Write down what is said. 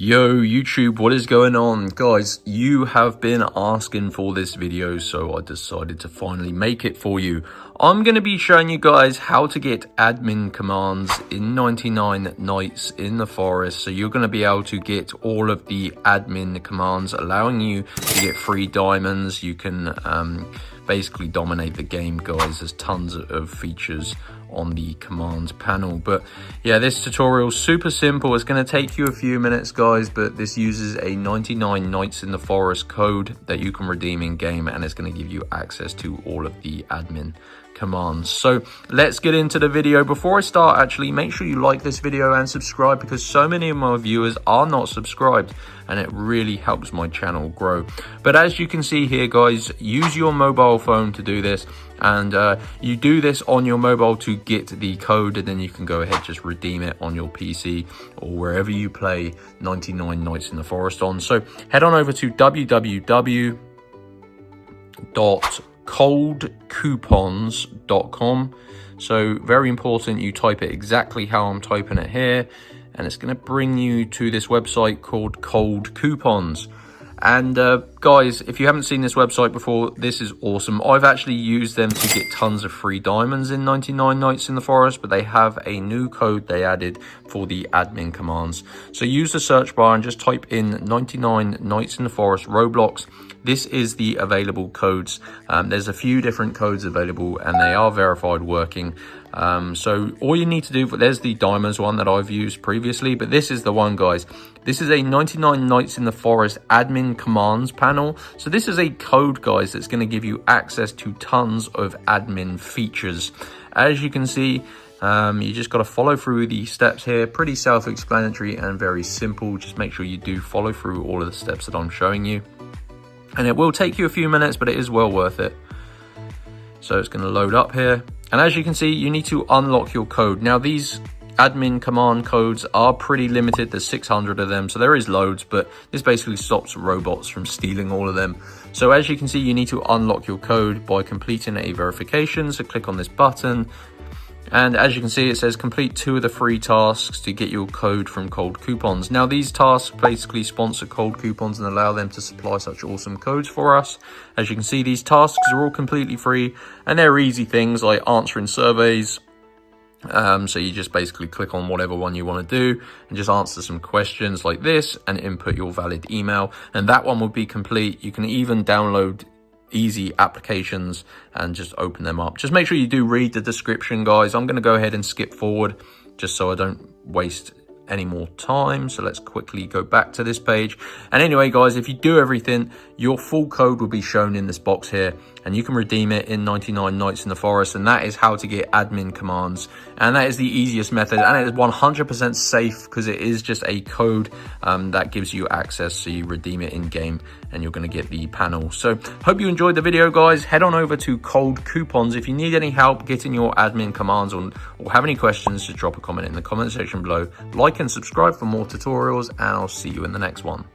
Yo YouTube, what is going on? Guys, you have been asking for this video, so I decided to finally make it for you. I'm going to be showing you guys how to get admin commands in 99 Nights in the Forest. So you're going to be able to get all of the admin commands, allowing you to get free diamonds. You can basically dominate the game, guys. There's tons of features on the commands panel, but yeah, this tutorial is super simple. It's going to take you a few minutes, guys, but this uses a 99 Nights in the Forest code that you can redeem in game, and it's going to give you access to all of the admin commands. So let's get into the video. Before I start, actually, make sure you like this video and subscribe, because so many of my viewers are not subscribed and it really helps my channel grow. But as you can see here, guys, use your mobile phone to do this, and you do this on your mobile to get the code, and then you can go ahead, just redeem it on your PC or wherever you play 99 Nights in the Forest on. So head on over to www.coldcoupons.com. So very important, you type it exactly how I'm typing it here, and it's going to bring you to this website called Cold Coupons. And guys, if you haven't seen this website before, this is awesome. I've actually used them to get tons of free diamonds in 99 Nights in the Forest, but they have a new code they added for the admin commands. So use the search bar and just type in 99 Nights in the Forest Roblox. This is the available codes. There's a few different codes available, and they are verified working. So all you need to do, there's the diamonds one that I've used previously, but this is the one, guys. This is a 99 Nights in the Forest admin commands panel. So this is a code, guys, that's going to give you access to tons of admin features. As you can see, you just got to follow through the steps here. Pretty self-explanatory and very simple. Just make sure you do follow through all of the steps that I'm showing you. And it will take you a few minutes, but it is well worth it. So it's going to load up here. And as you can see, you need to unlock your code. Now, these admin command codes are pretty limited. There's 600 of them, so there is loads, but this basically stops robots from stealing all of them. So as you can see, you need to unlock your code by completing a verification. So click on this button. And as you can see, it says complete 2 of the free tasks to get your code from Cold Coupons. Now, these tasks basically sponsor Cold Coupons and allow them to supply such awesome codes for us. As you can see, these tasks are all completely free, and they're easy things like answering surveys. So you just basically click on whatever one you want to do and just answer some questions like this and input your valid email, and that one will be complete. You can even download easy applications and just open them up. Just make sure you do read the description, guys. I'm going to go ahead and skip forward just so I don't waste any more time. So let's quickly go back to this page. And anyway, guys, if you do everything, your full code will be shown in this box here, and you can redeem it in 99 Nights in the Forest. And that is how to get admin commands, and that is the easiest method, and it is 100% safe because it is just a code that gives you access. So you redeem it in game and you're going to get the panel. So hope you enjoyed the video, guys. Head on over to Cold Coupons. If you need any help getting your admin commands or have any questions, just drop a comment in the comment section below. Like and subscribe for more tutorials, and I'll see you in the next one.